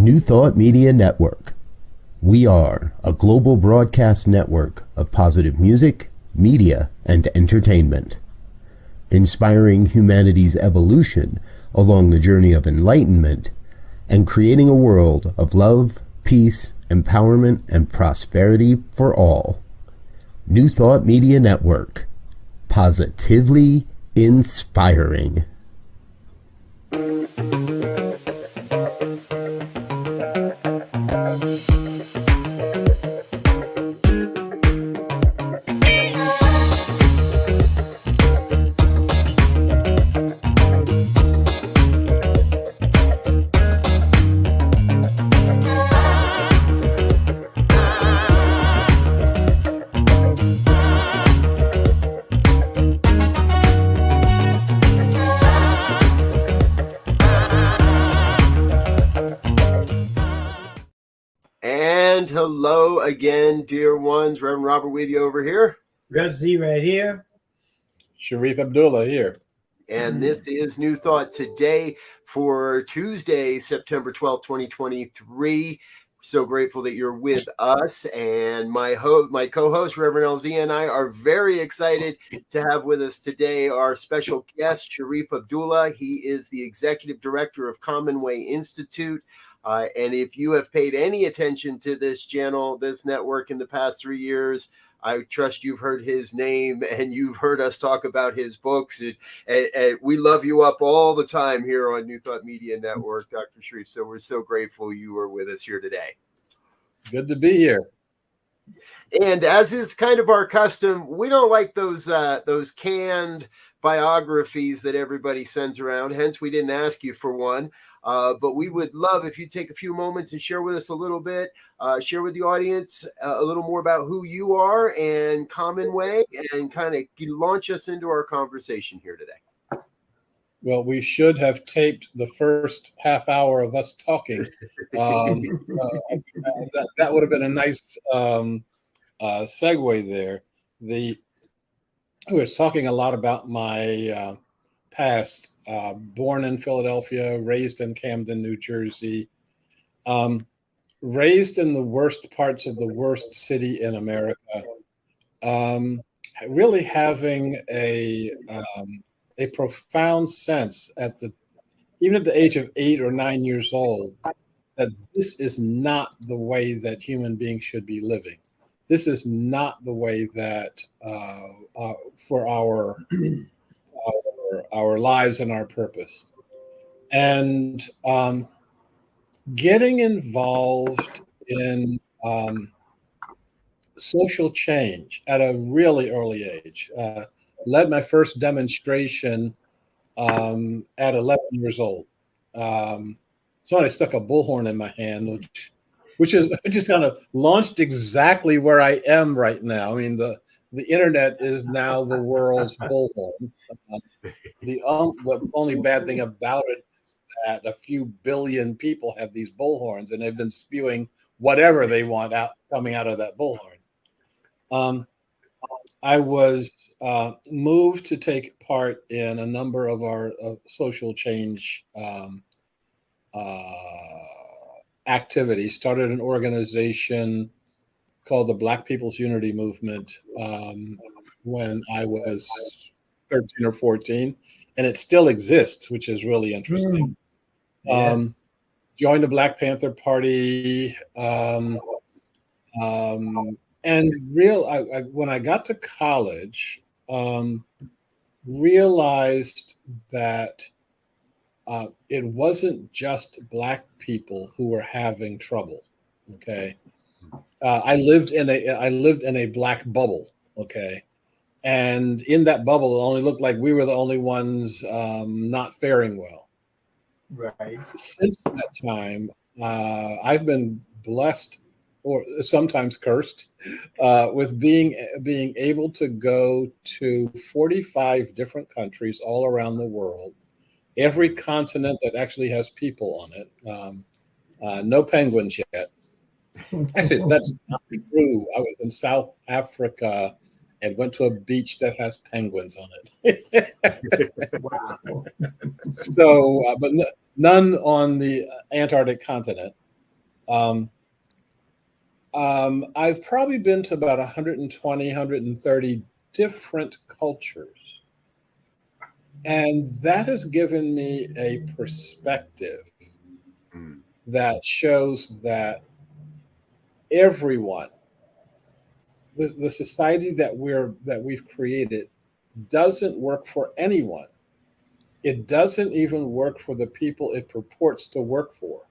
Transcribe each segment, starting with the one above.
New Thought Media Network. We are a global broadcast network of positive music, media, and entertainment, inspiring humanity's evolution along the journey of enlightenment and creating a world of love, peace, empowerment, and prosperity for all. New Thought Media Network. Positively inspiring. Hello again, dear ones. Reverend Robert with you over here. Rev Z right here. Shariff Abdullah here. And this is New Thought today for Tuesday, September 12th, 2023. So grateful that you're with us. And my co-host, Reverend LZ, and I are very excited to have with us today our special guest, Shariff Abdullah. He is the Executive Director of Commonwealth Institute. And if you have paid any attention to this channel, this network in the past 3 years, I trust you've heard his name and you've heard us talk about his books. And we love you up all the time here on New Thought Media Network, Dr. Shariff. So we're so grateful you are with us here today. Good to be here. And as is kind of our custom, we don't like those canned biographies that everybody sends around. Hence, we didn't ask you for one. But we would love if you take a few moments and share with us a little bit, share with the audience a little more about who you are and Commonwealth, and kind of launch us into our conversation here today. Well, we should have taped the first half hour of us talking. That would have been a nice segue there. We were talking a lot about my past. Born in Philadelphia, raised in Camden, New Jersey, raised in the worst parts of the worst city in America, really having a profound sense even at the age of 8 or 9 years old, that this is not the way that human beings should be living. This is not the way that for our lives and our purpose. And getting involved in social change at a really early age. Led my first demonstration at 11 years old. Somebody stuck a bullhorn in my hand, which is kind of launched exactly where I am right now. I mean, the internet is now the world's bullhorn. The only bad thing about it is that a few billion people have these bullhorns, and they've been spewing whatever they want coming out of that bullhorn. I was moved to take part in a number of our social change activities. Started an organization called the Black People's Unity Movement when I was 13 or 14, and it still exists, which is really interesting. Yes. Joined the Black Panther Party, and when I got to college, realized that it wasn't just Black people who were having trouble. Okay. I lived in a Black bubble, okay, and in that bubble, it only looked like we were the only ones not faring well. Right. Since that time, I've been blessed, or sometimes cursed, with being able to go to 45 different countries all around the world, every continent that actually has people on it. No penguins yet. Actually, that's not true. I was in South Africa and went to a beach that has penguins on it. Wow. So, but none on the Antarctic continent. I've probably been to about 120, 130 different cultures. And that has given me a perspective that shows that everyone, the society that we've created doesn't work for anyone. It doesn't even work for the people it purports to work for.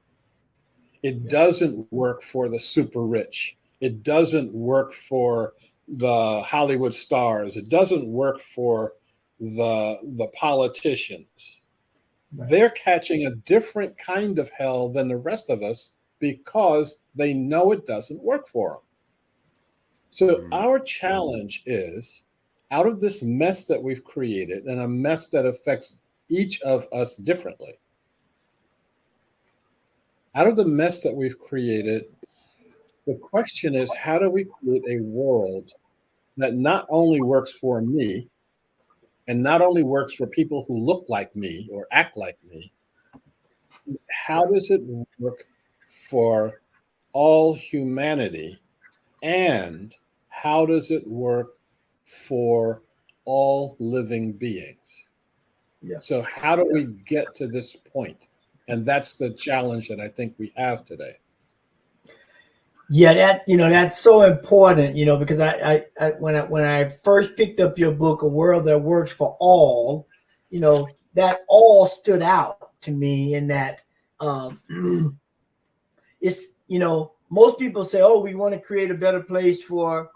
It doesn't work for the super rich. It doesn't work for the Hollywood stars. It doesn't work for the politicians. Right. They're catching a different kind of hell than the rest of us because they know it doesn't work for them. So our challenge is, out of this mess that we've created, and a mess that affects each of us differently, out of the mess that we've created, the question is, how do we create a world that not only works for me, and not only works for people who look like me or act like me, how does it work for all humanity? And how does it work for all living beings? Yeah. So how do we get to this point? And that's the challenge that I think we have today. Yeah, that's so important, because I when I first picked up your book, A World That Works for All, that all stood out to me in that it's, most people say, oh, we want to create a better place for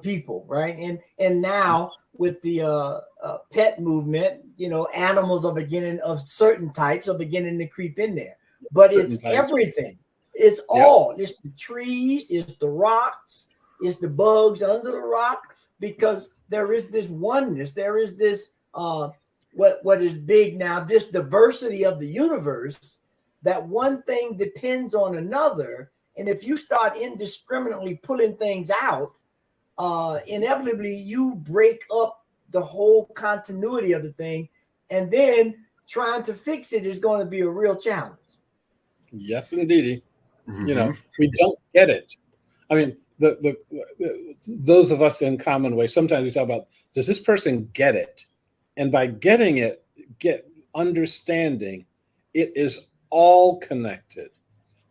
people, right? And now with the pet movement, animals are beginning, of certain types are beginning to creep in there, but it's everything. It's all. It's the trees, it's the rocks, it's the bugs under the rock, because there is this oneness. There is this what is big now, this diversity of the universe, that one thing depends on another. And if you start indiscriminately pulling things out, inevitably you break up the whole continuity of the thing, and then trying to fix it is going to be a real challenge. Yes, indeed. Mm-hmm. We don't get it. I mean, the those of us in common way, sometimes we talk about, does this person get it? And by getting it, get understanding, it is all connected.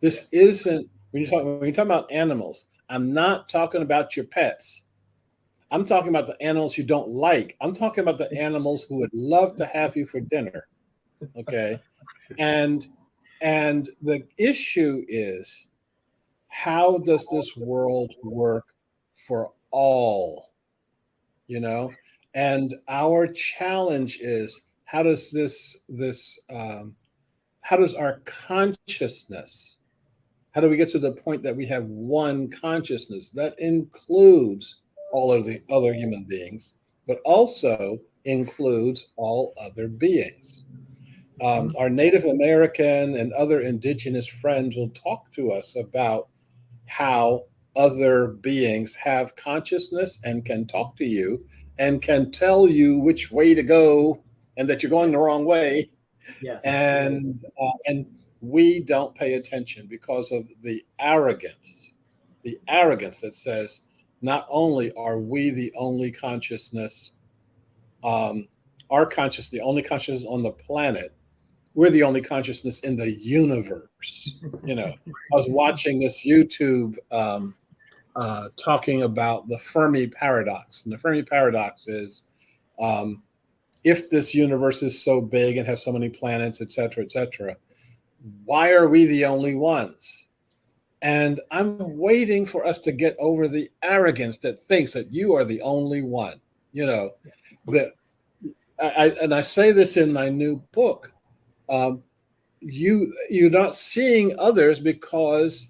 This isn't, when you talk about animals, I'm not talking about your pets. I'm talking about the animals you don't like. I'm talking about the animals who would love to have you for dinner. Okay. And the issue is, how does this world work for all? And our challenge is, how does how does our consciousness, how do we get to the point that we have one consciousness that includes all of the other human beings, but also includes all other beings? Our Native American and other indigenous friends will talk to us about how other beings have consciousness and can talk to you and can tell you which way to go and that you're going the wrong way. Yes. And we don't pay attention because of the arrogance that says, not only are we the only consciousness, the only consciousness on the planet, we're the only consciousness in the universe. I was watching this YouTube talking about the Fermi paradox. And the Fermi paradox is, if this universe is so big and has so many planets, et cetera, why are we the only ones? And I'm waiting for us to get over the arrogance that thinks that you are the only one. I say this in my new book. You're not seeing others because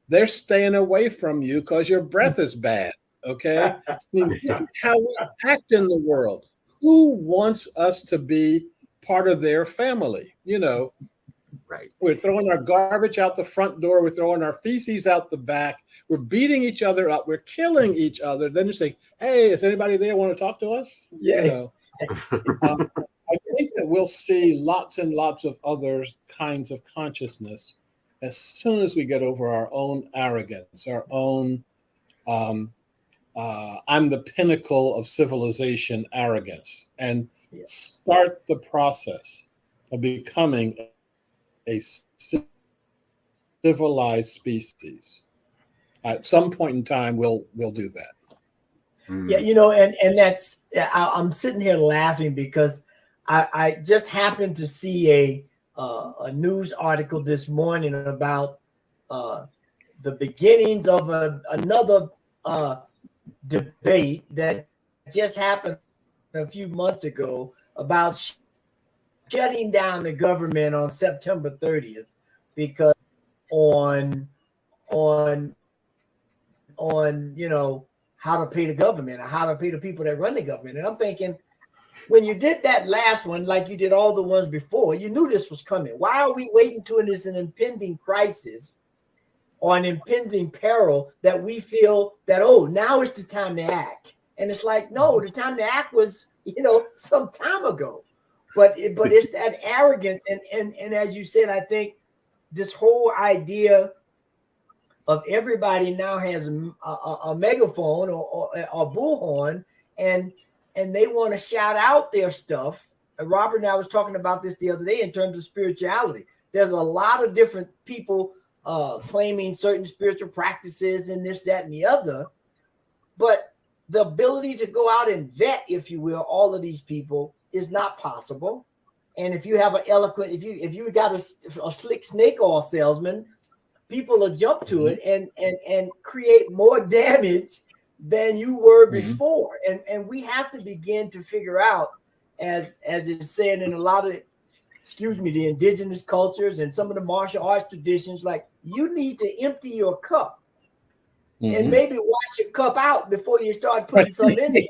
they're staying away from you because your breath is bad. Okay. How we act in the world. Who wants us to be part of their family? Right. We're throwing our garbage out the front door. We're throwing our feces out the back. We're beating each other up. We're killing each other. Then you say, hey, is anybody there want to talk to us? Yeah. I think that we'll see lots and lots of other kinds of consciousness as soon as we get over our own arrogance, our own I'm the pinnacle of civilization arrogance, and start the process of becoming a civilized species. At some point in time, we'll do that. Yeah, and that's I'm sitting here laughing because I just happened to see a news article this morning about the beginnings of another debate that just happened a few months ago about shutting down the government on September 30th because on how to pay the government or how to pay the people that run the government. And I'm thinking, when you did that last one, like you did all the ones before, you knew this was coming. Why are we waiting till it is an impending crisis or an impending peril that we feel that, now is the time to act? And it's like, no, the time to act was, some time ago. But it's that arrogance. And as you said, I think this whole idea of everybody now has a megaphone or bullhorn, and they want to shout out their stuff. And Robert and I was talking about this the other day in terms of spirituality. There's a lot of different people claiming certain spiritual practices and this, that, and the other. But the ability to go out and vet, if you will, all of these people is not possible. And if you have an eloquent, if you got a slick snake oil salesman, people will jump to it and create more damage than you were before. And we have to begin to figure out, as it's said in a lot of, the indigenous cultures and some of the martial arts traditions, like, you need to empty your cup and maybe wash your cup out before you start putting some in it.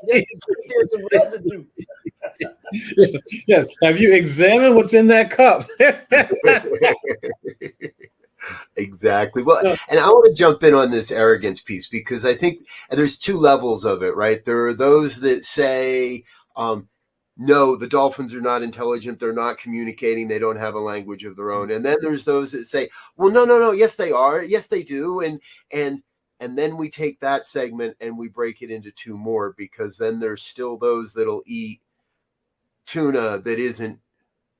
There's some residue. Yeah. Have you examined what's in that cup? Exactly. Well, and I want to jump in on this arrogance piece because I think there's two levels of it, right? There are those that say, no, the dolphins are not intelligent. They're not communicating. They don't have a language of their own. And then there's those that say, well, no. Yes, they are. Yes, they do. And then we take that segment and we break it into two more, because then there's still those that'll eat tuna that isn't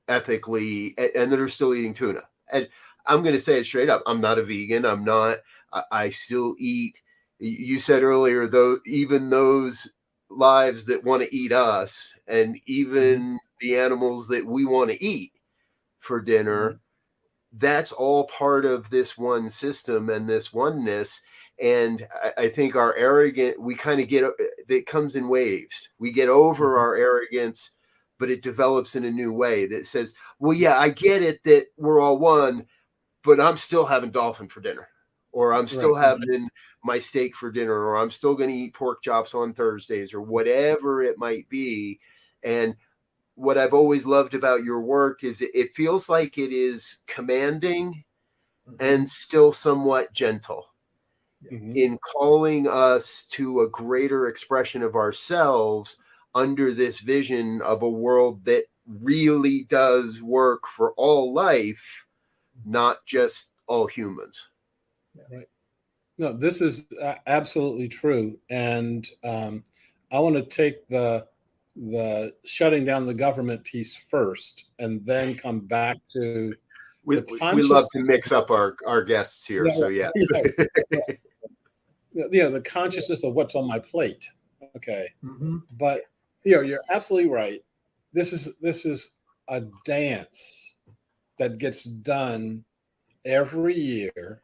ethically, and that are still eating tuna. And I'm going to say it straight up. I'm not a vegan. I still eat. You said earlier, though, even those lives that want to eat us, and even the animals that we want to eat for dinner, that's all part of this one system and this oneness. And I think our arrogant, we kind of it comes in waves. We get over our arrogance, but it develops in a new way that says, well, yeah, I get it that we're all one, but I'm still having dolphin for dinner, or I'm still having my steak for dinner, or I'm still going to eat pork chops on Thursdays, or whatever it might be. And what I've always loved about your work is it feels like it is commanding and still somewhat gentle in calling us to a greater expression of ourselves under this vision of a world that really does work for all life, not just all humans. Right. No, this is absolutely true. And I want to take the shutting down the government piece first, and then come back to we love to mix up our guests here. Yeah, so yeah. The consciousness of what's on my plate. Okay. But you're absolutely right. This is a dance that gets done every year.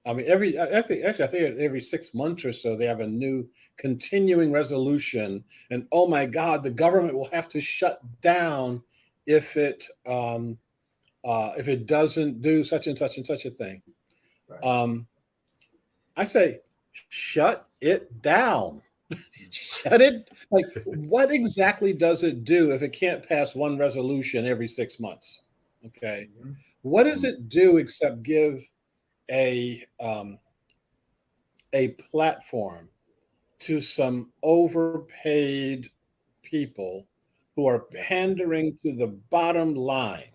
I mean, I think every 6 months or so, they have a new continuing resolution. And oh my God, the government will have to shut down if it doesn't do such and such and such a thing. Right. I say, shut it down. Shut it. Like, what exactly does it do if it can't pass one resolution every 6 months? Okay. What does it do except give a platform to some overpaid people who are pandering to the bottom line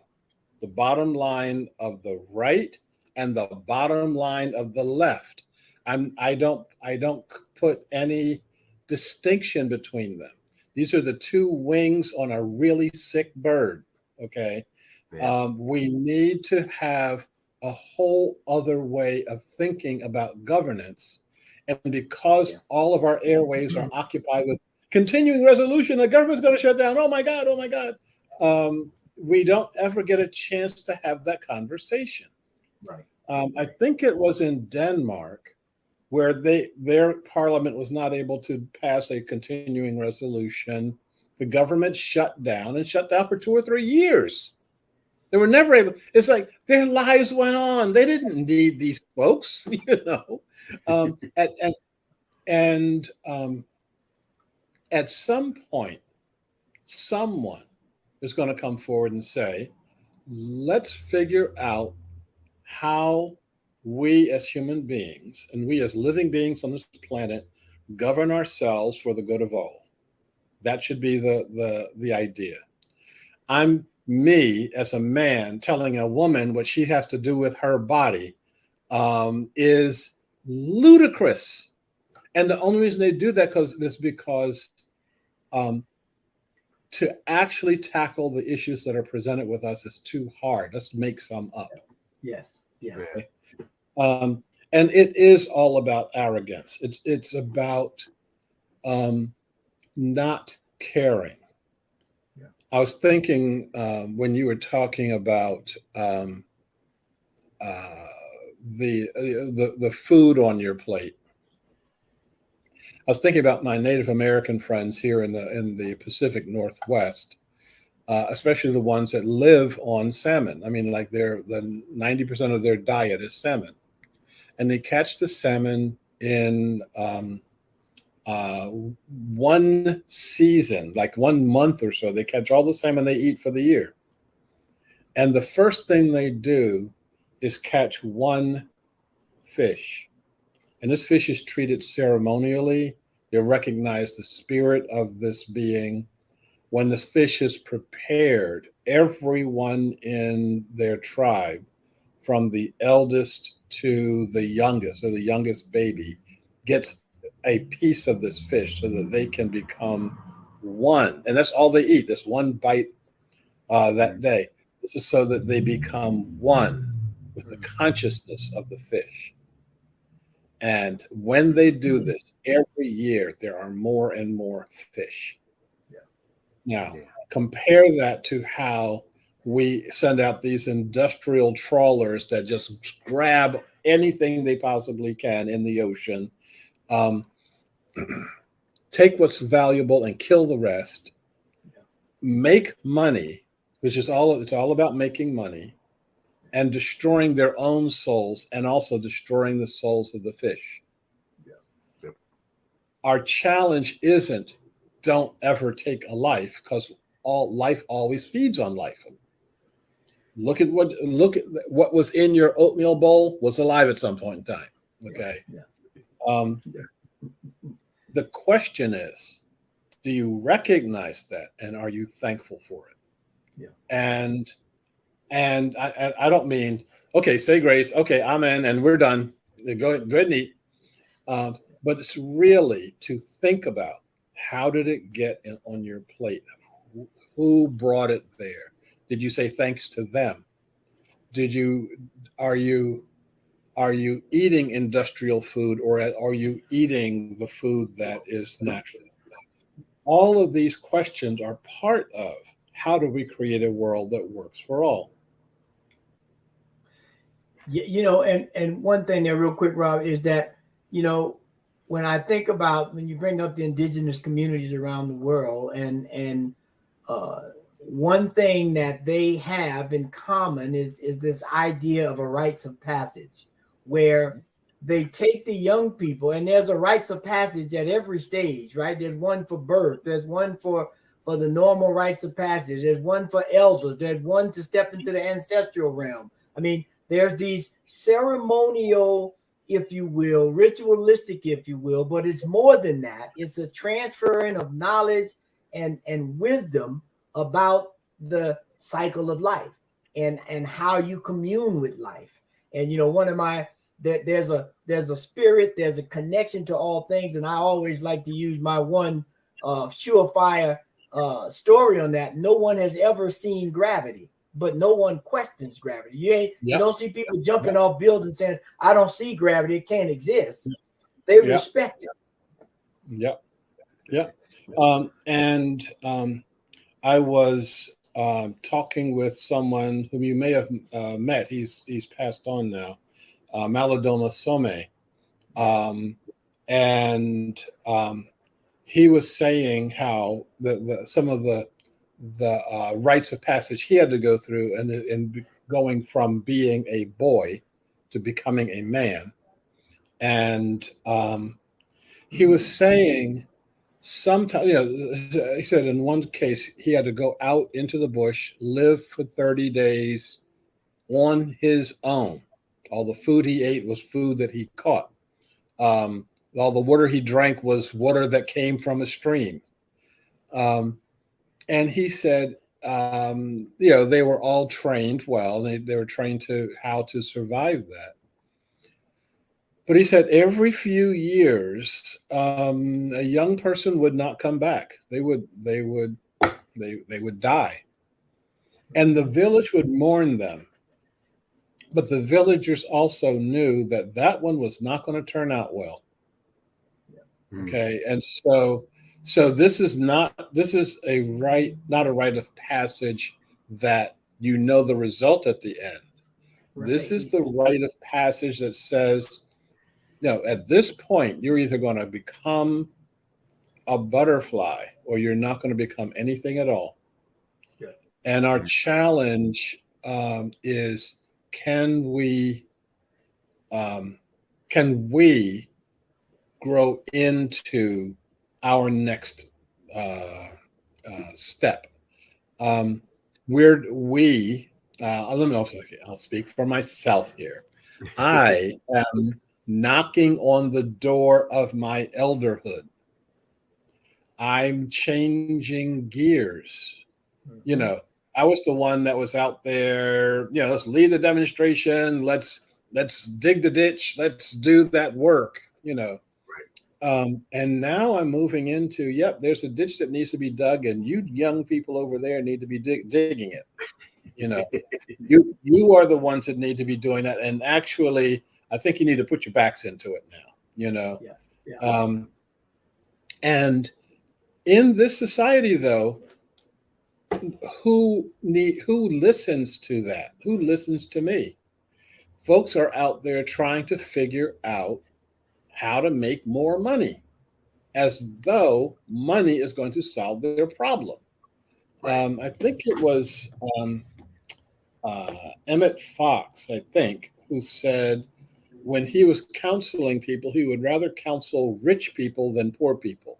of the right and the bottom line of the left. I don't put any distinction between them. These are the two wings on a really sick bird. Okay. Yeah. We need to have a whole other way of thinking about governance. And because all of our airwaves are occupied with continuing resolution, the government's going to shut down. Oh my God. Oh my God. We don't ever get a chance to have that conversation. Right. I think it was in Denmark where their parliament was not able to pass a continuing resolution. The government shut down for 2 or 3 years. They were never able. It's like their lives went on. They didn't need these folks, you know. At some point, someone is going to come forward and say, let's figure out how we as human beings and we as living beings on this planet govern ourselves for the good of all. That should be the idea. I'm me as a man telling a woman what she has to do with her body is ludicrous. And the only reason they do that is because to actually tackle the issues that are presented with us is too hard. Let's make some up. Yes. Yes. Okay? And it is all about arrogance. It's about not caring. Yeah. I was thinking when you were talking about the food on your plate. I was thinking about my Native American friends here in the Pacific Northwest, especially the ones that live on salmon. I mean, like the 90% of their diet is salmon, and they catch the salmon in one season, like 1 month or so. They catch all the salmon they eat for the year, and the first thing they do is catch one fish. And this fish is treated ceremonially. They recognize the spirit of this being. When the fish is prepared, everyone in their tribe, from the eldest to the youngest, or the youngest baby, gets a piece of this fish so that they can become one. And that's all they eat. That's one bite that day. This is so that they become one with the consciousness of the fish. And when they do this every year, there are more and more fish. Yeah. Now, compare that to how we send out these industrial trawlers that just grab anything they possibly can in the ocean, take what's valuable and kill the rest, make money, which is it's all about making money, and destroying their own souls, and also destroying the souls of the fish. Yeah. Yep. Our challenge isn't don't ever take a life, because life always feeds on life. Look at what was in your oatmeal bowl was alive at some point in time. Okay. Yeah. The question is, do you recognize that, and are you thankful for it? Yeah. And I don't mean, okay, say grace, okay, amen, and we're done. Go ahead and eat. But it's really to think about, how did it get on your plate? Who brought it there? Did you say thanks to them? Are you eating industrial food, or are you eating the food that is natural? All of these questions are part of how do we create a world that works for all? You know, and one thing there real quick, Rob, is that, you know, when I think about, when you bring up the indigenous communities around the world, and one thing that they have in common is this idea of a rites of passage, where they take the young people, and there's a rites of passage at every stage, right? There's one for birth, there's one for the normal rites of passage, there's one for elders, there's one to step into the ancestral realm. I mean, there's these ceremonial, if you will, ritualistic, if you will, but it's more than that. It's a transferring of knowledge and wisdom about the cycle of life and how you commune with life. And one of my there's a spirit, there's a connection to all things, and I always like to use my one surefire story on that. No one has ever seen gravity, but no one questions gravity. You don't see people jumping off buildings saying, "I don't see gravity; it can't exist." They respect it. I was talking with someone whom you may have met. He's passed on now, Malidoma Some, and he was saying how some of the rites of passage he had to go through, and going from being a boy to becoming a man, and he was saying. Sometimes, he said in one case he had to go out into the bush, live for 30 days on his own. All the food he ate was food that he caught. All the water he drank was water that came from a stream. And he said, they were all trained well. They were trained to how to survive that. But he said every few years, a young person would not come back. They would die, and the village would mourn them. But the villagers also knew that one was not going to turn out well. Okay, and so this is not a rite, not a rite of passage that the result at the end. Right. This is the rite of passage that says, at this point, you're either going to become a butterfly or you're not going to become anything at all. Yeah. And our challenge is, can we grow into our next step? Let me know. I'll speak for myself here. I am knocking on the door of my elderhood. I'm changing gears. I was the one that was out there, let's lead the demonstration. Let's dig the ditch. Let's do that work, and now I'm moving into, there's a ditch that needs to be dug, and you young people over there need to be digging it. You are the ones that need to be doing that. And actually, I think you need to put your backs into it now, and in this society, though, who listens to that? Who listens to me? Folks are out there trying to figure out how to make more money, as though money is going to solve their problem. I think it was Emmett Fox, who said, when he was counseling people, he would rather counsel rich people than poor people.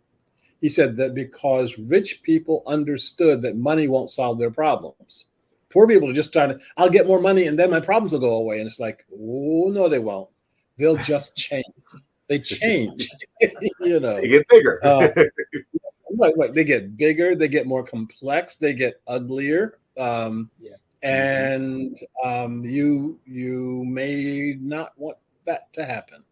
He said that because rich people understood that money won't solve their problems. Poor people are just trying to, I'll get more money and then my problems will go away. And it's like, oh, no, they won't. They'll just change. They change. They get bigger. Right. They get bigger. They get more complex. They get uglier. And you may not want that to happen.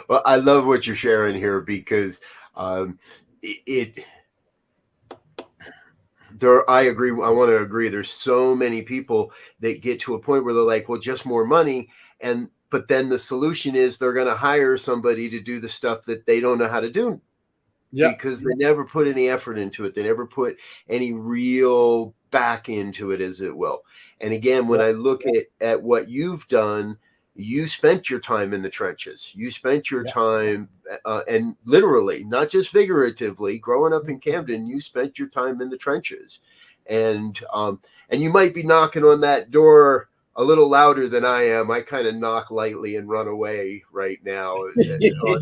Well, I love what you're sharing here, because I agree. I want to agree. There's so many people that get to a point where they're like, well, just more money. But then the solution is they're going to hire somebody to do the stuff that they don't know how to do. Because they never put any effort into it. They never put any real back into it, as it will. And again, when I look at what you've done, you spent your time in the trenches. You spent your time, and literally, not just figuratively, growing up in Camden, you spent your time in the trenches. And you might be knocking on that door a little louder than I am. I kind of knock lightly and run away right now on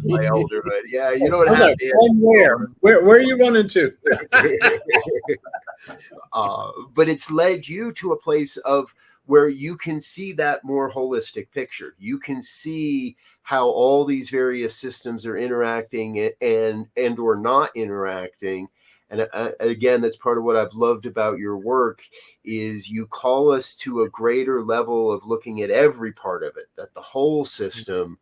my elderhood. Yeah, you don't have to. Where are you running to? But it's led you to a place of where you can see that more holistic picture. You can see how all these various systems are interacting and or not interacting. And again, that's part of what I've loved about your work is you call us to a greater level of looking at every part of it, that the whole system,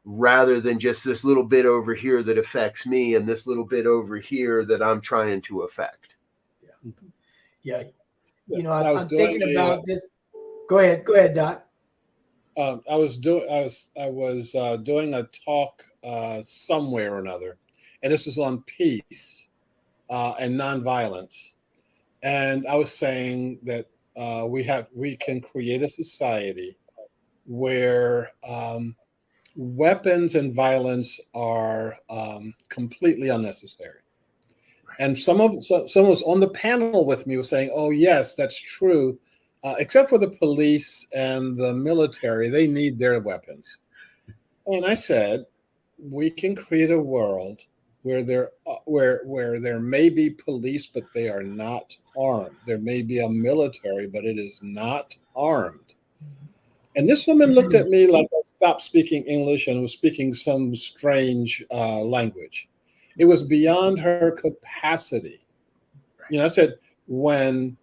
rather than just this little bit over here that affects me and this little bit over here that I'm trying to affect. Yeah. You know, I'm thinking about this. Go ahead, Doc. I was doing a talk somewhere or another, and this is on peace and nonviolence. And I was saying that we can create a society where weapons and violence are completely unnecessary. And someone was on the panel with me was saying, "Oh yes, that's true. Except for the police and the military, they need their weapons." And I said, we can create a world where there may be police, but they are not armed. There may be a military, but it is not armed. And this woman looked at me like I stopped speaking English and was speaking some strange language. It was beyond her capacity. You know, I said, when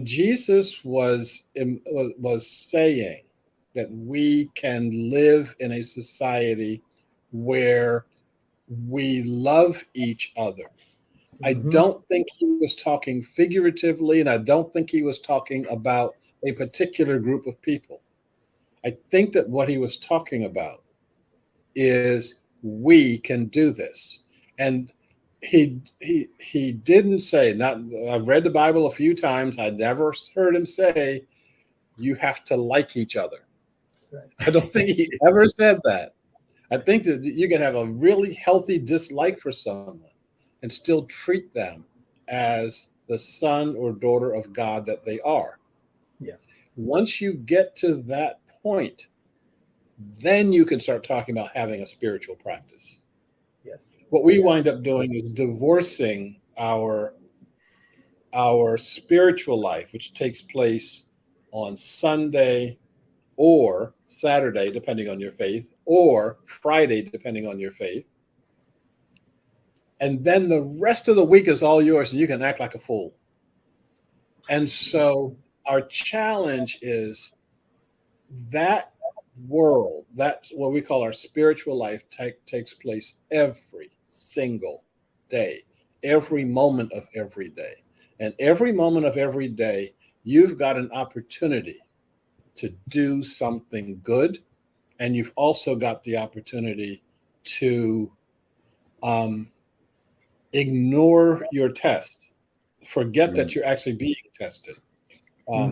Jesus was saying that we can live in a society where we love each other, I don't think he was talking figuratively, and I don't think he was talking about a particular group of people. I think that what he was talking about is we can do this. And he didn't say, I've read the Bible a few times, I never heard him say you have to like each other. Right. I don't think he ever said that. I think that you can have a really healthy dislike for someone and still treat them as the son or daughter of God that they are. Yeah. Once you get to that point, then you can start talking about having a spiritual practice. Yes. What we wind up doing is divorcing our spiritual life, which takes place on Sunday or Saturday, depending on your faith, or Friday, depending on your faith. And then the rest of the week is all yours, and you can act like a fool. And so our challenge is that world, that's what we call our spiritual life, takes place every single day, every moment of every day. And every moment of every day, you've got an opportunity to do something good. And you've also got the opportunity to ignore your test, forget that you're actually being tested. I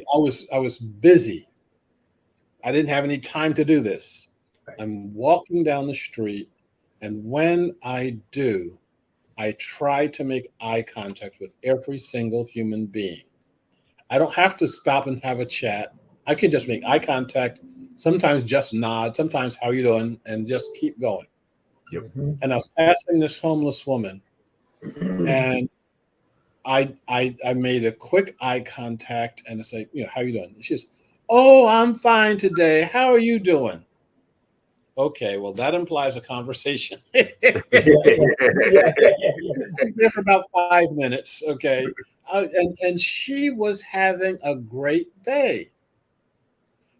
was busy. I didn't have any time to do this. I'm walking down the street, and when I do, I try to make eye contact with every single human being. I don't have to stop and have a chat. I can just make eye contact, sometimes just nod, sometimes how you doing, and just keep going. Yep. And I was passing this homeless woman, and I made a quick eye contact, and I say, how you doing? She says, "Oh, I'm fine today. How are you doing?" Okay, well, that implies a conversation. There for about 5 minutes, okay? And she was having a great day.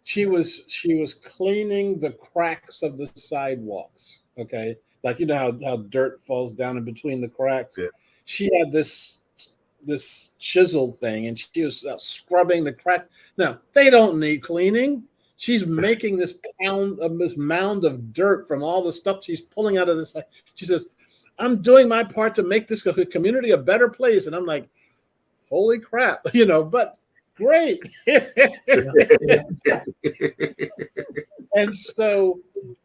She was cleaning the cracks of the sidewalks, okay? Like, you know how dirt falls down in between the cracks? Yeah. She had this chisel thing, and she was scrubbing the crack. Now, they don't need cleaning. She's making this mound of dirt from all the stuff she's pulling out of this. She says, "I'm doing my part to make this community a better place." And I'm like, holy crap, but great. And so,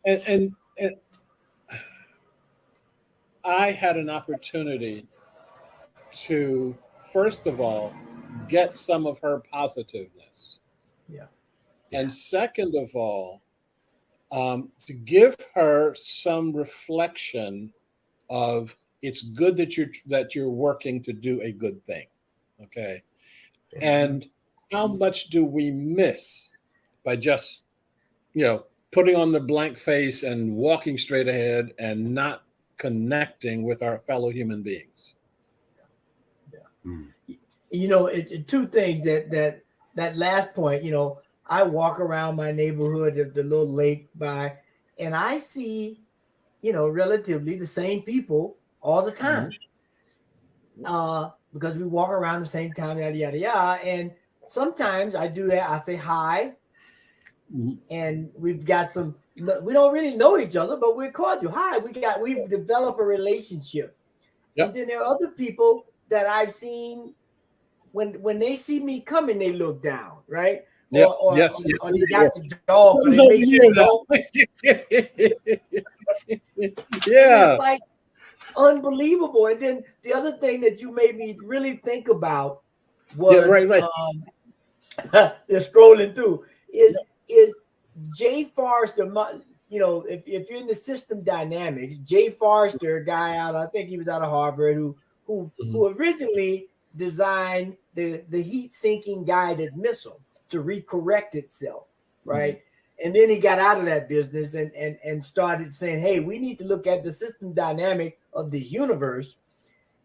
and I had an opportunity to, first of all, get some of her positiveness. Yeah. And second of all, to give her some reflection of it's good that you're working to do a good thing, okay? Mm-hmm. And how much do we miss by just, putting on the blank face and walking straight ahead and not connecting with our fellow human beings. You know, two things that last point, you know, I walk around my neighborhood at the little lake by, and I see, you know, relatively the same people all the time. Because we walk around the same time, yada, yada, yada. And sometimes I do that. I say hi. And we've got we don't really know each other, but we're cordial. Hi, we've developed a relationship. Yep. And then there are other people that I've seen when they see me coming, they look down, right? Yep. Or they got the dog, or they make yeah. It's like unbelievable. And then the other thing that you made me really think about was they're scrolling through is Jay Forrester. You know, if you're in the system dynamics, Jay Forrester, a guy I think he was out of Harvard, who originally designed the heat sinking guided missile to recorrect itself, right? And then he got out of that business and started saying, hey, we need to look at the system dynamic of this universe.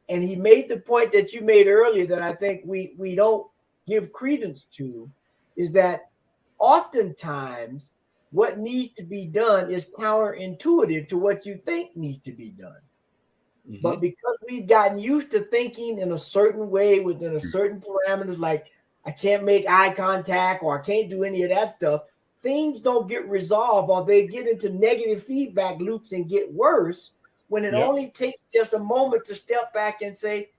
And he made the point that you made earlier that I think we don't give credence to, is that oftentimes what needs to be done is counterintuitive to what you think needs to be done. But because we've gotten used to thinking in a certain way within a certain parameters, like I can't make eye contact or I can't do any of that stuff, things don't get resolved, or they get into negative feedback loops and get worse when it only takes just a moment to step back and say,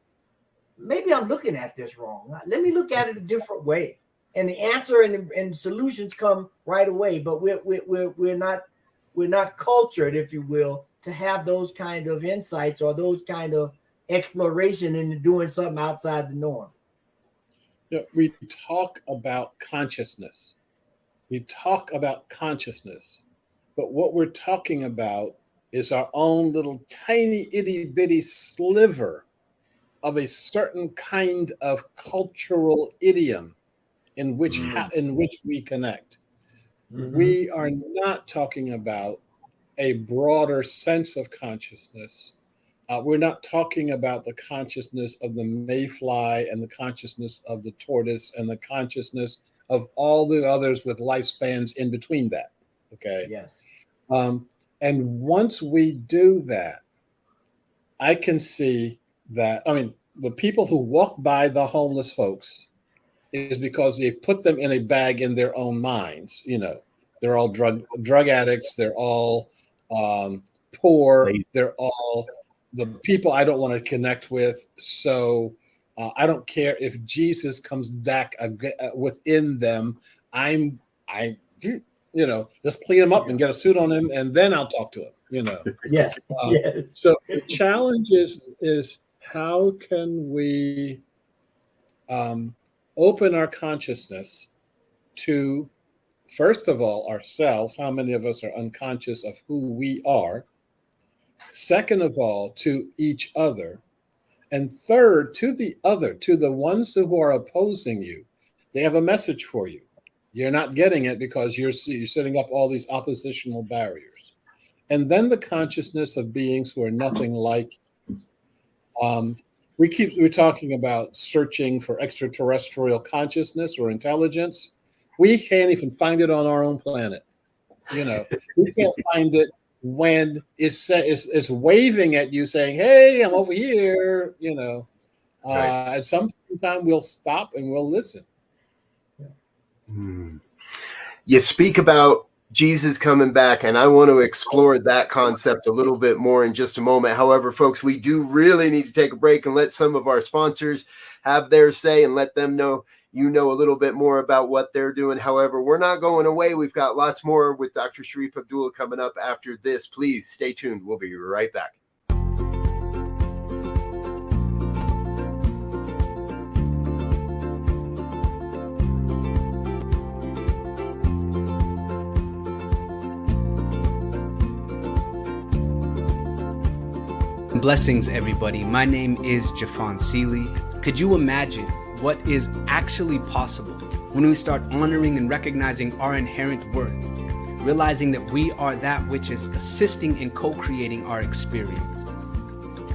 maybe I'm looking at this wrong. Let me look at it a different way. And the answer and solutions come right away. But we're not cultured, if you will, to have those kind of insights or those kind of exploration into doing something outside the norm. Yeah, we talk about consciousness. But what we're talking about is our own little tiny itty bitty sliver of a certain kind of cultural idiom in which we connect. We are not talking about a broader sense of consciousness. We're not talking about the consciousness of the mayfly and the consciousness of the tortoise and the consciousness of all the others with lifespans in between that. Okay. Yes. And once we do that, I can see that, I mean, the people who walk by the homeless folks is because they put them in a bag in their own minds. You know, they're all drug addicts. They're all poor. They're all the people I don't want to connect with. So I don't care if Jesus comes back within them. Just clean him up and get a suit on him, and then I'll talk to him. You know. Yes. Yes. So the challenge is how can we open our consciousness to, first of all, ourselves. How many of us are unconscious of who we are? Second of all, to each other. And third, to the ones who are opposing you. They have a message for you. You're not getting it because you're setting up all these oppositional barriers. And then the consciousness of beings who are nothing like. We're talking about searching for extraterrestrial consciousness or intelligence. We can't even find it on our own planet. You know, we can't find it when it's waving at you saying, hey, I'm over here, you know. At some time we'll stop and we'll listen. You speak about Jesus coming back, and I want to explore that concept a little bit more in just a moment. However, folks, we do really need to take a break and let some of our sponsors have their say and let them know a little bit more about what they're doing. However, we're not going away. We've got lots more with Dr. Shariff Abdullah coming up after this. Please stay tuned. We'll be right back. Blessings, everybody. My name is Jafon Seeley. Could you imagine what is actually possible when we start honoring and recognizing our inherent worth, realizing that we are that which is assisting in co-creating our experience?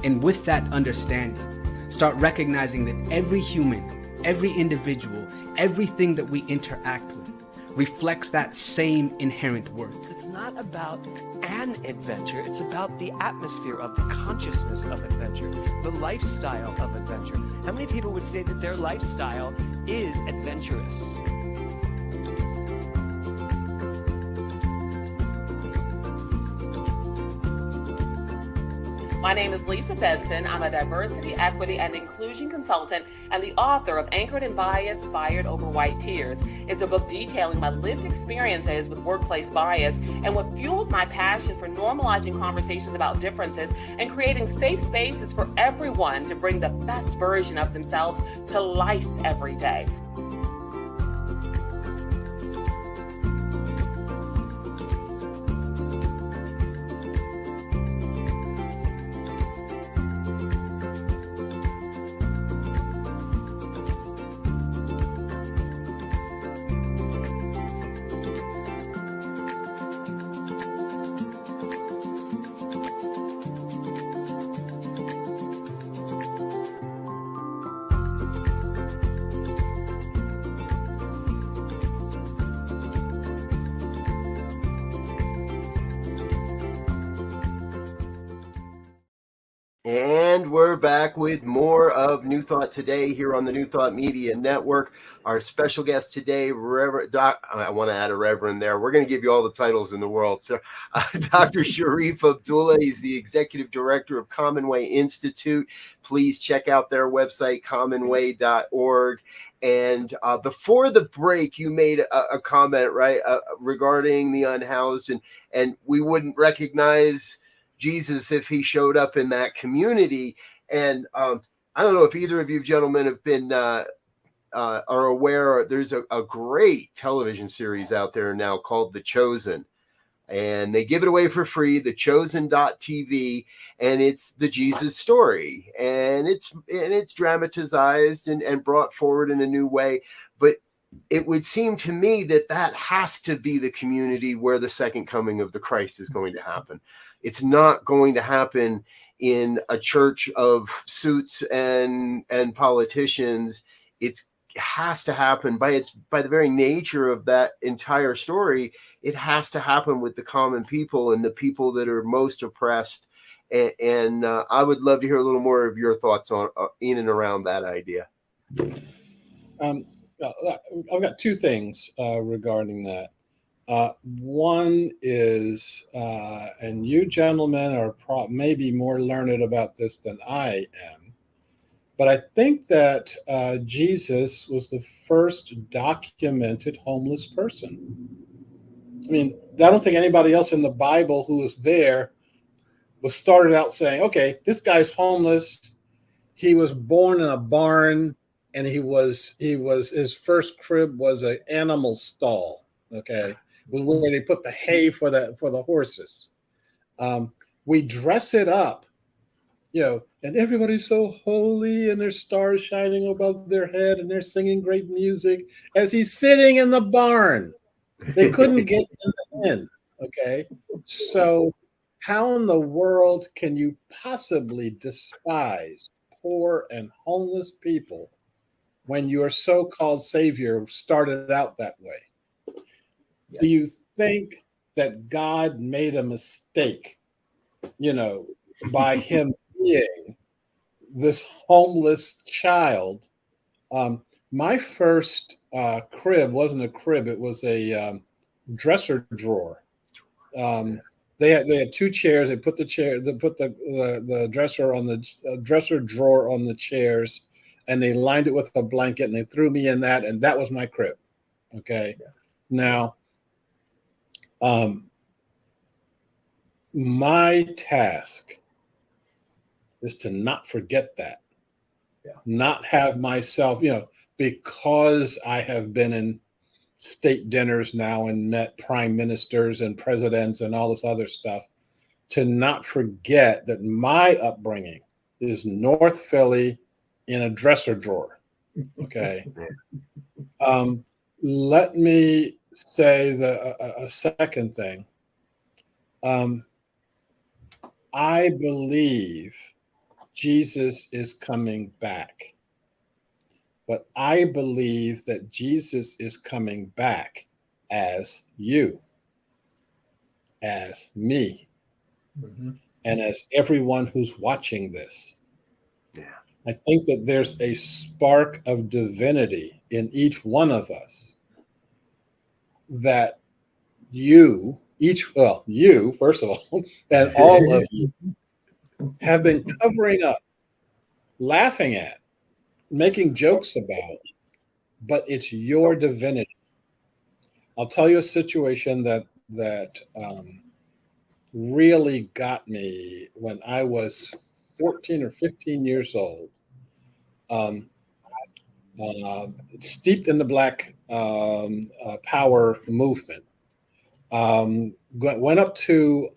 And with that understanding, start recognizing that every human, every individual, everything that we interact with reflects that same inherent worth. It's not about an adventure. It's about the atmosphere of the consciousness of adventure, the lifestyle of adventure. How many people would say that their lifestyle is adventurous? My name is Lisa Benson. I'm a diversity, equity, and inclusion consultant and the author of Anchored in Bias, Fired Over White Tears. It's a book detailing my lived experiences with workplace bias and what fueled my passion for normalizing conversations about differences and creating safe spaces for everyone to bring the best version of themselves to life every day. And we're back with more of New Thought Today here on the New Thought Media Network. Our special guest today, Reverend I want to add a Reverend there. We're going to give you all the titles in the world. So, Dr. Shariff Abdullah, he's the Executive Director of Commonway Institute. Please check out their website, commonway.org. And before the break, you made a comment, right, regarding the unhoused, and we wouldn't recognize Jesus if he showed up in that community. And I don't know if either of you gentlemen have been are aware, there's a great television series out there now called The Chosen, and they give it away for free, thechosen.tv, and it's the Jesus story, and it's dramatized and brought forward in a new way. But it would seem to me that has to be the community where the second coming of the Christ is going to happen. It's not going to happen in a church of suits and politicians. It has to happen by the very nature of that entire story. It has to happen with the common people and the people that are most oppressed. And I would love to hear a little more of your thoughts on in and around that idea. I've got two things regarding that. One is, and you gentlemen are maybe more learned about this than I am, but I think that Jesus was the first documented homeless person. I mean, I don't think anybody else in the Bible who was there was started out saying, okay, this guy's homeless. He was born in a barn, and his first crib was an animal stall. Okay. Where they put the hay for the horses. We dress it up, and everybody's so holy and there's stars shining above their head and they're singing great music as he's sitting in the barn. They couldn't get in. Okay. So how in the world can you possibly despise poor and homeless people when your so-called savior started out that way? Do you think that God made a mistake, by him being this homeless child? My first crib wasn't a crib; it was a dresser drawer. They had two chairs. They put the dresser on the dresser drawer on the chairs, and they lined it with a blanket, and they threw me in that, and that was my crib. Okay, yeah. Now. My task is to not forget that, not have myself, because I have been in state dinners now and met prime ministers and presidents and all this other stuff, to not forget that my upbringing is North Philly in a dresser drawer. Okay. Let me say a second thing. I believe Jesus is coming back. But I believe that Jesus is coming back as you, as me, and as everyone who's watching this. Yeah. I think that there's a spark of divinity in each one of us that you, first of all, and all of you have been covering up, laughing at, making jokes about, but it's your divinity. I'll tell you a situation that really got me when I was 14 or 15 years old. Steeped in the Black Power movement. Went up to,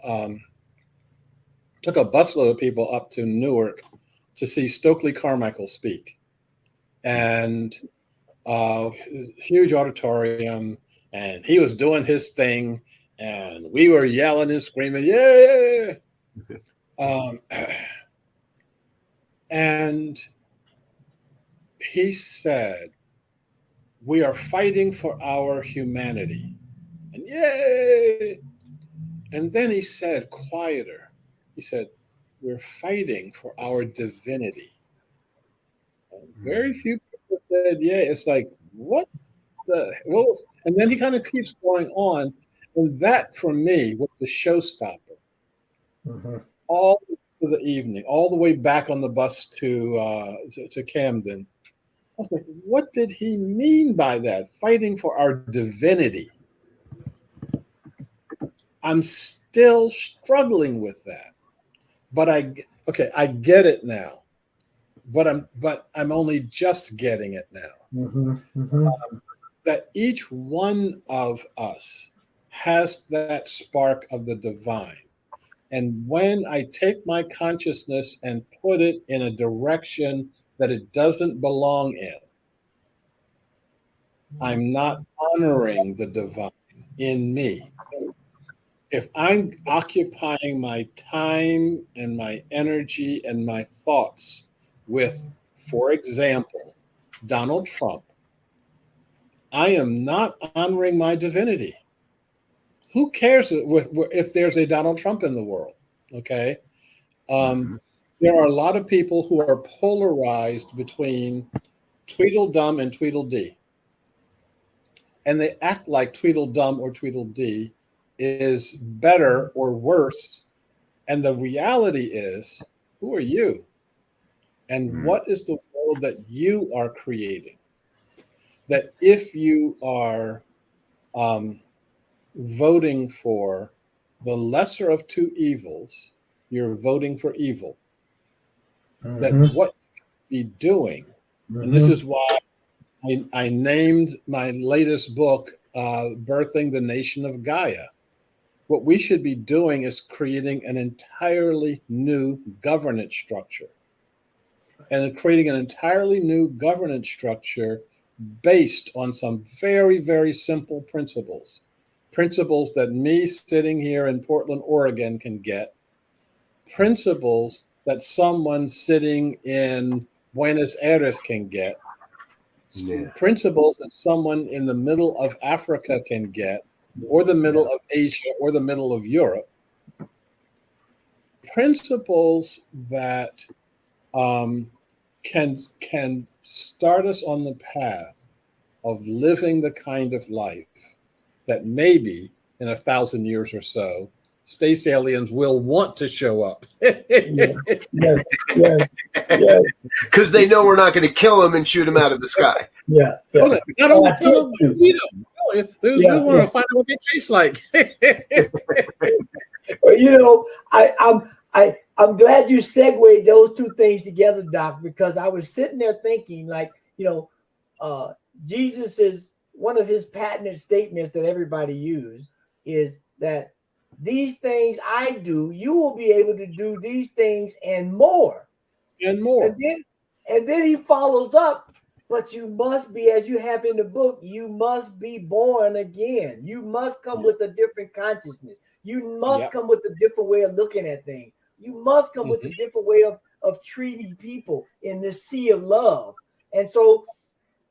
took a busload of people up to Newark to see Stokely Carmichael speak. And huge auditorium, and he was doing his thing, and we were yelling and screaming, yeah. And he said, we are fighting for our humanity. And yay! And then he said, quieter, he said, we're fighting for our divinity. And very few people said, yeah. It's like, what was, and then he kind of keeps going on. And that, for me, was the showstopper. All through the evening, all the way back on the bus to Camden. I was like, what did he mean by that? Fighting for our divinity. I'm still struggling with that. But I get it now. But I'm only just getting it now. That each one of us has that spark of the divine. And when I take my consciousness and put it in a direction that it doesn't belong in, I'm not honoring the divine in me. If I'm occupying my time and my energy and my thoughts with, for example, Donald Trump, I am not honoring my divinity. Who cares if there's a Donald Trump in the world? Okay. There are a lot of people who are polarized between Tweedledum and Tweedledee. And they act like Tweedledum or Tweedledee is better or worse. And the reality is, who are you? And what is the world that you are creating? That if you are voting for the lesser of two evils, you're voting for evil. That what you should be doing, and this is why I named my latest book, Birthing the Nation of Gaia. What we should be doing is creating an entirely new governance structure. And creating an entirely new governance structure based on some very, very simple principles. Principles that me sitting here in Portland, Oregon can get. Principles that someone sitting in Buenos Aires can get. Yeah. Principles that someone in the middle of Africa can get, or the middle of Asia, or the middle of Europe. Principles that can start us on the path of living the kind of life that maybe in 1,000 years or so, space aliens will want to show up. Yes. Because they know we're not going to kill them and shoot them out of the sky. Yeah. Not only kill them, but eat them. We want to find out what they taste like. Well, I'm glad you segued those two things together, Doc, because I was sitting there thinking, like, Jesus is one of his patented statements that everybody used is that these things I do, you will be able to do these things and more. And then he follows up, but you must be, as you have in the book, you must be born again. You must come with a different consciousness. You must come with a different way of looking at things. You must come with a different way of treating people in this sea of love. And so,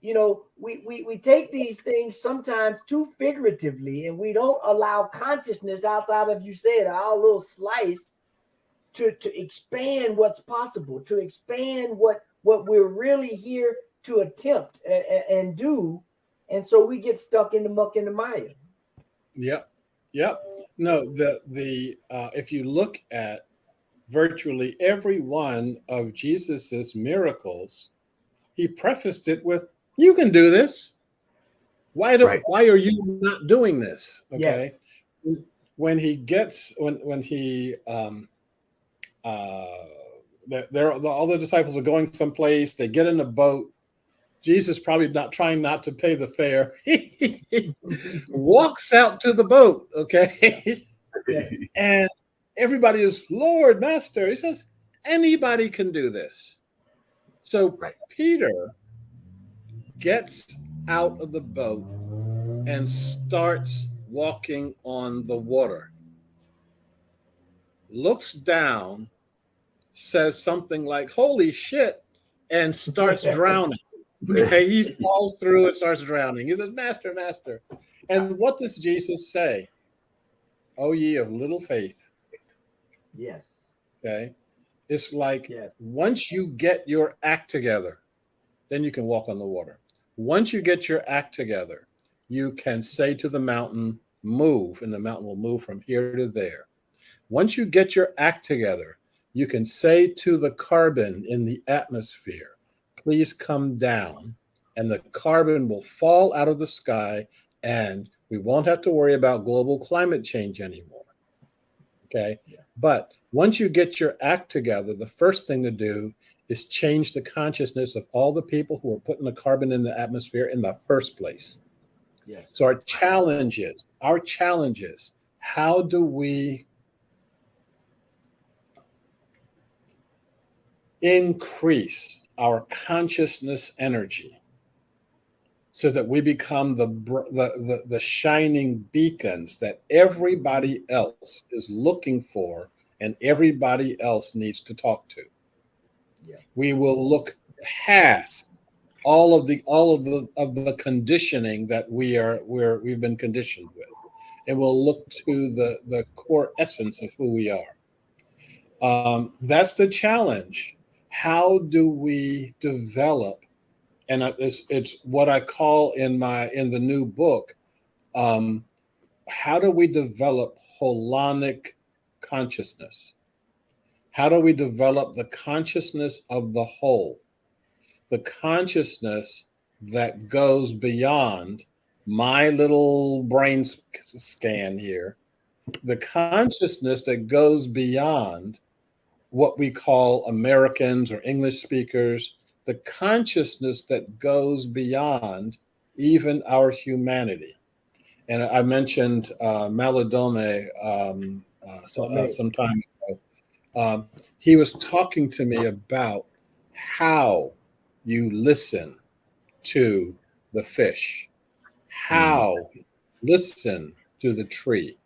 you know, we take these things sometimes too figuratively, and we don't allow consciousness outside of, you said, our little slice to expand what's possible, to expand what we're really here to attempt and do. And so we get stuck in the muck and the mire. Yep. No, the if you look at virtually every one of Jesus's miracles, he prefaced it with, "You can do this. Why are you not doing this?" Okay. Yes. When he all the disciples are going someplace, they get in a boat. Jesus, probably trying not to pay the fare, he walks out to the boat, okay? Yes. And everybody is, "Lord, Master." He says, "Anybody can do this." So Peter gets out of the boat and starts walking on the water, looks down, says something like, "Holy shit," and starts drowning. Okay, he falls through and starts drowning. He says, "Master, Master." And what does Jesus say? "Oh, ye of little faith." Yes. Okay. It's like, once you get your act together, then you can walk on the water. Once you get your act together, you can say to the mountain, "Move," and the mountain will move from here to there. Once you get your act together, you can say to the carbon in the atmosphere, "Please come down," and the carbon will fall out of the sky, and we won't have to worry about global climate change anymore. Okay. Yeah. But once you get your act together, the first thing to do is change the consciousness of all the people who are putting the carbon in the atmosphere in the first place. Yes. So our challenge is, how do we increase our consciousness energy so that we become the shining beacons that everybody else is looking for and everybody else needs to talk to? Yeah. We will look past all of the conditioning that we've been conditioned with, and we'll look to the core essence of who we are. That's the challenge. How do we develop? And it's what I call in the new book. How do we develop holonic consciousness? How do we develop the consciousness of the whole? The consciousness that goes beyond my little brain scan here. The consciousness that goes beyond what we call Americans or English speakers. The consciousness that goes beyond even our humanity. And I mentioned Maladome some time ago. He was talking to me about how you listen to the fish, how listen to the tree,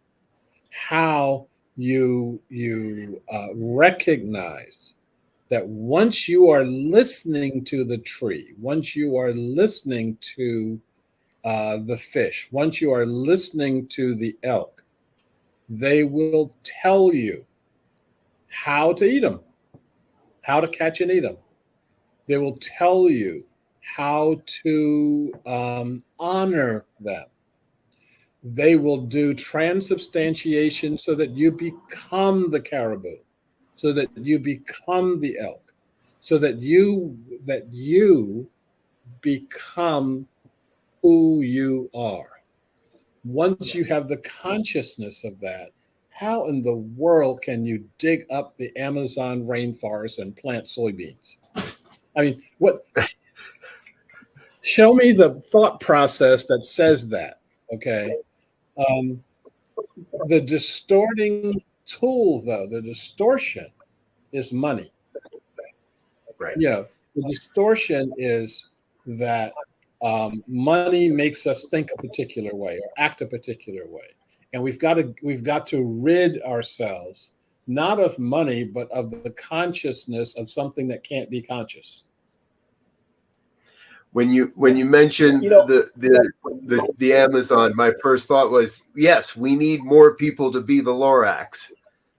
how you recognize that once you are listening to the tree, once you are listening to the fish, once you are listening to the elk, they will tell you how to eat them, how to catch and eat them. They will tell you how to honor them. They will do transubstantiation so that you become the caribou, so that you become the elk, so that you become who you are. Once you have the consciousness of that, how in the world can you dig up the Amazon rainforest and plant soybeans? I mean, what? Show me the thought process that says that, okay? The distorting tool, though, the distortion is money. Right. Yeah, the distortion is that money makes us think a particular way or act a particular way, and we've got to rid ourselves not of money, but of the consciousness of something that can't be conscious. When you mentioned the Amazon, my first thought was, yes, we need more people to be the Lorax,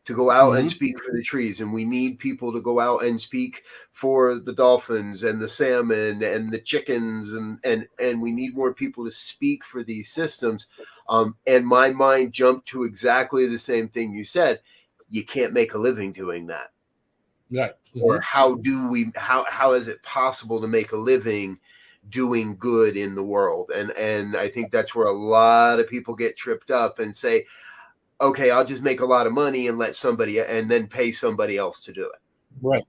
to go out and speak for the trees, and we need people to go out and speak for the dolphins and the salmon and the chickens, and we need more people to speak for these systems. And my mind jumped to exactly the same thing you said. You can't make a living doing that. Right. Or how is it possible to make a living doing good in the world? And I think that's where a lot of people get tripped up and say, okay, I'll just make a lot of money and and then pay somebody else to do it. Right.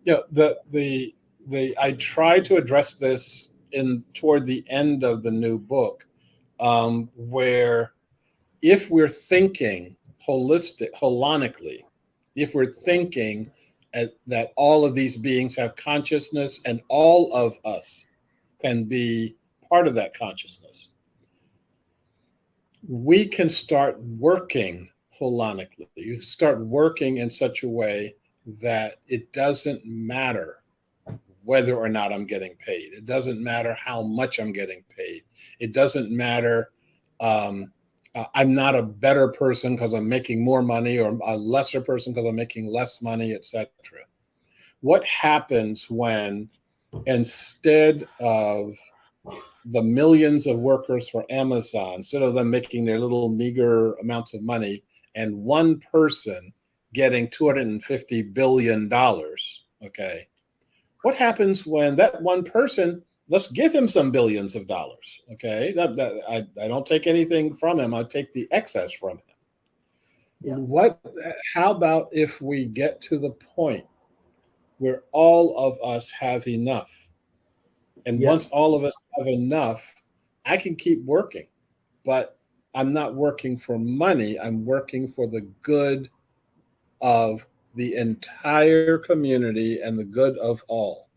Yeah. I try to address this toward the end of the new book, where if we're thinking holonically, if we're thinking that all of these beings have consciousness and all of us can be part of that consciousness, we can start working holonically. You start working in such a way that it doesn't matter whether or not I'm getting paid. It doesn't matter how much I'm getting paid. It doesn't matter. I'm not a better person because I'm making more money, or a lesser person because I'm making less money, etc. What happens when, instead of the millions of workers for Amazon, instead of them making their little meager amounts of money, and one person getting $250 billion, okay, what happens when that one person, let's give him some billions of dollars, okay? I don't take anything from him. I take the excess from him. Yeah. How about if we get to the point where all of us have enough? And once all of us have enough, I can keep working, but I'm not working for money. I'm working for the good of the entire community and the good of all.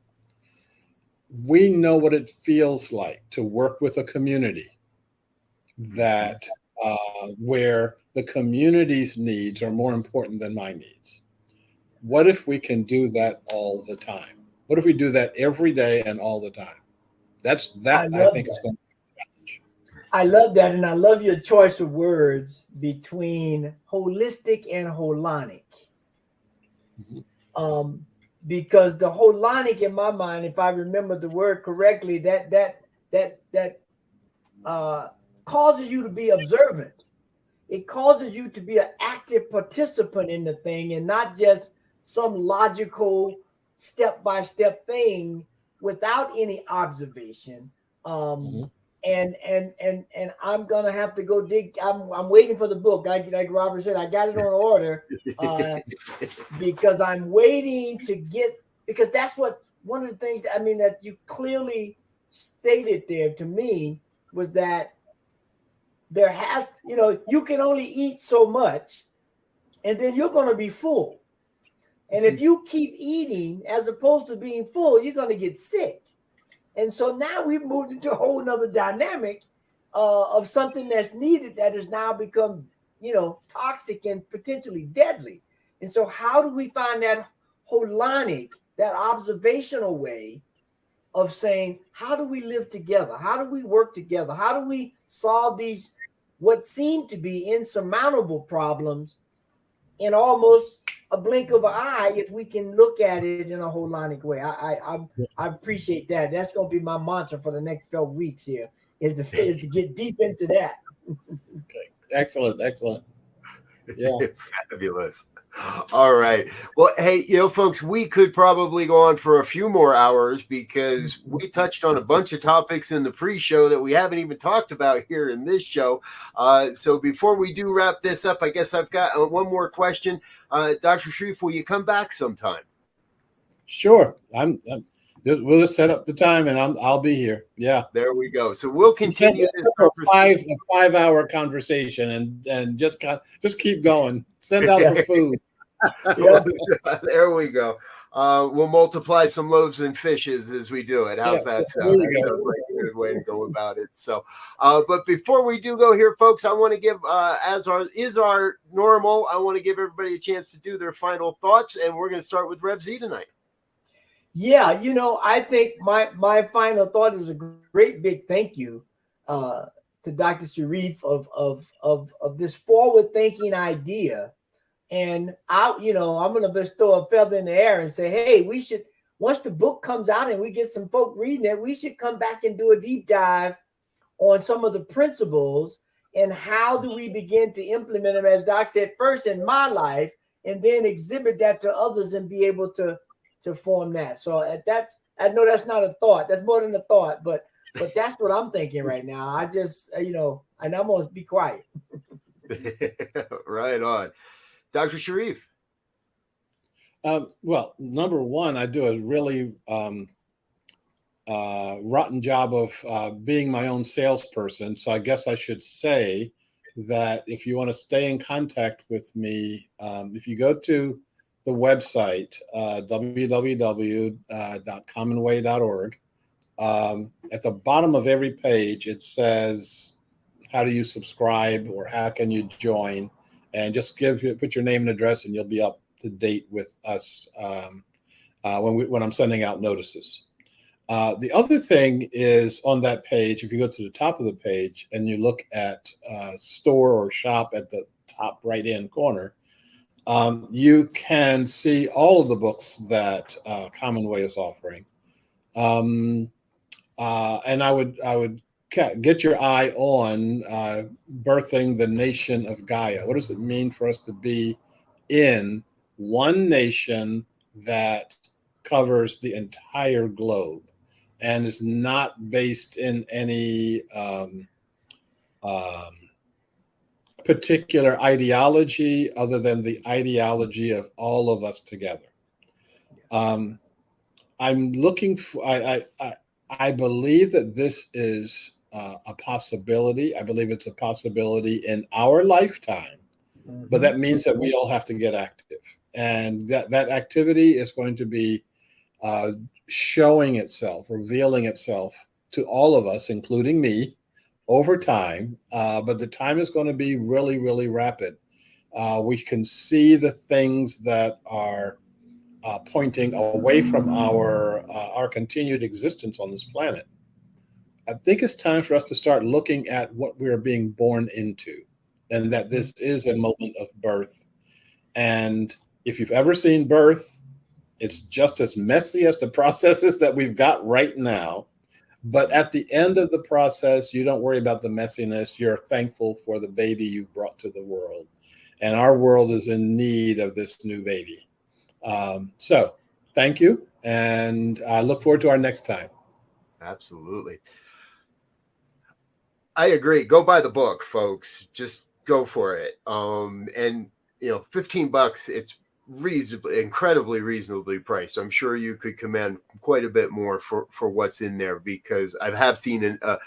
We know what it feels like to work with a community that where the community's needs are more important than my needs. What if we can do that all the time? What if we do that every day and all the time? I think is going to be a challenge. I love that, and I love your choice of words between holistic and holonic. Because the holonic, in my mind, if I remember the word correctly, that causes you to be observant. It causes you to be an active participant in the thing, and not just some logical step-by-step thing without any observation. And I'm gonna have to go dig. I'm waiting for the book. Like Robert said, I got it on order because I'm waiting to get, because that's what one of the things that you clearly stated there to me was that there has, you can only eat so much, and then you're gonna be full. And if you keep eating as opposed to being full, you're going to get sick. And so now we've moved into a whole nother dynamic of something that's needed that has now become, toxic and potentially deadly. And so how do we find that holonic, that observational way of saying, how do we live together? How do we work together? How do we solve these, what seem to be insurmountable problems in almost a blink of an eye, if we can look at it in a holonic way? I appreciate that. That's going to be my mantra for the next 12 weeks here, is to get deep into that. Okay. Excellent. Yeah. Fabulous. All right. Well, hey, folks, we could probably go on for a few more hours because we touched on a bunch of topics in the pre-show that we haven't even talked about here in this show. So before we do wrap this up, I guess I've got one more question. Dr. Shariff, will you come back sometime? Sure. We'll just set up the time and I'll be here. Yeah. There we go. So we'll continue this a 5-hour conversation and just keep going. Send out the food. There we go. We'll multiply some loaves and fishes as we do it. How's that sound? That sounds like a good good way to go about it. So, but before we do go here, folks, I want to give, as our normal, I want to give everybody a chance to do their final thoughts, and we're going to start with Rev Z tonight. Yeah, I think my final thought is a great big thank you to Dr. Shariff of this forward thinking idea. And I'm going to bestow a feather in the air and say, hey, we should, once the book comes out and we get some folk reading it, we should come back and do a deep dive on some of the principles and how do we begin to implement them, as Doc said, first in my life, and then exhibit that to others and be able to form that. So I know that's not a thought. That's more than a thought, but that's what I'm thinking right now. I just, and I'm going to be quiet. Right on. Dr. Shariff. Well, number one, I do a really rotten job of being my own salesperson. So I guess I should say that if you want to stay in contact with me, if you go to the website, www.commonway.org, at the bottom of every page, it says, how do you subscribe or how can you join? And just put your name and address, and you'll be up to date with us when I'm sending out notices. The other thing is on that page, if you go to the top of the page and you look at store or shop at the top right-hand corner, you can see all of the books that Commonway is offering. And I would get your eye on birthing the nation of Gaia. What does it mean for us to be in one nation that covers the entire globe and is not based in any particular ideology other than the ideology of all of us together? I'm looking for, I believe that this is a possibility. I believe it's a possibility in our lifetime, but that means that we all have to get active. And that activity is going to be showing itself, revealing itself to all of us, including me, over time. But the time is going to be really, really rapid. We can see the things that are pointing away from our continued existence on this planet. I think it's time for us to start looking at what we're being born into, and that this is a moment of birth. And if you've ever seen birth, it's just as messy as the processes that we've got right now. But at the end of the process, you don't worry about the messiness. You're thankful for the baby you brought to the world. And our world is in need of this new baby. So thank you. And I look forward to our next time. Absolutely. I agree. Go buy the book, folks. Just go for it. And $15, it's incredibly reasonably priced. I'm sure you could command quite a bit more for what's in there, because I have seen the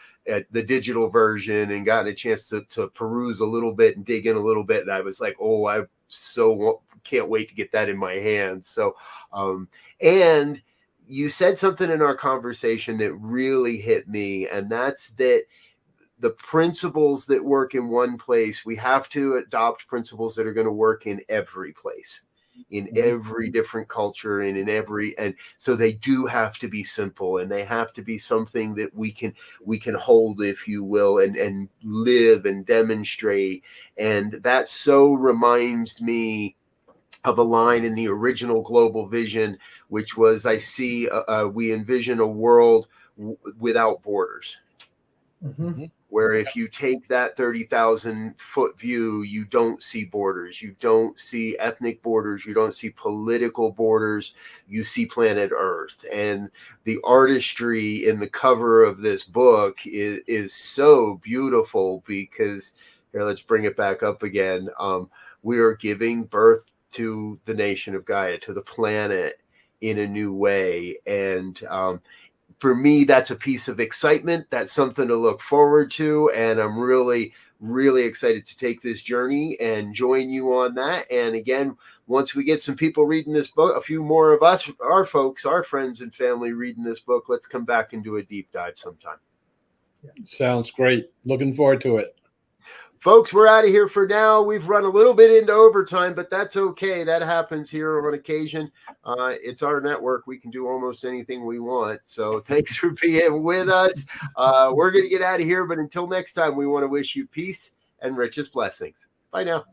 digital version and gotten a chance to peruse a little bit and dig in a little bit. And I was like, oh, I can't wait to get that in my hands. So, and you said something in our conversation that really hit me, and that's that the principles that work in one place, we have to adopt principles that are going to work in every place, in every different culture, and and so they do have to be simple, and they have to be something that we can hold, if you will, and live and demonstrate. And that so reminds me of a line in the original Global Vision, which was, we envision a world without borders. Mm-hmm. Where if you take that 30,000 foot view, you don't see borders, you don't see ethnic borders, you don't see political borders, you see planet Earth. And the artistry in the cover of this book is so beautiful, because here, let's bring it back up again. We are giving birth to the nation of Gaia, to the planet, in a new way. And for me, that's a piece of excitement. That's something to look forward to. And I'm really, really excited to take this journey and join you on that. And again, once we get some people reading this book, a few more of us, our folks, our friends and family reading this book, let's come back and do a deep dive sometime. Sounds great. Looking forward to it. Folks, we're out of here for now. We've run a little bit into overtime, but that's okay. That happens here on occasion. It's our network. We can do almost anything we want. So thanks for being with us. We're going to get out of here, but until next time, we want to wish you peace and richest blessings. Bye now.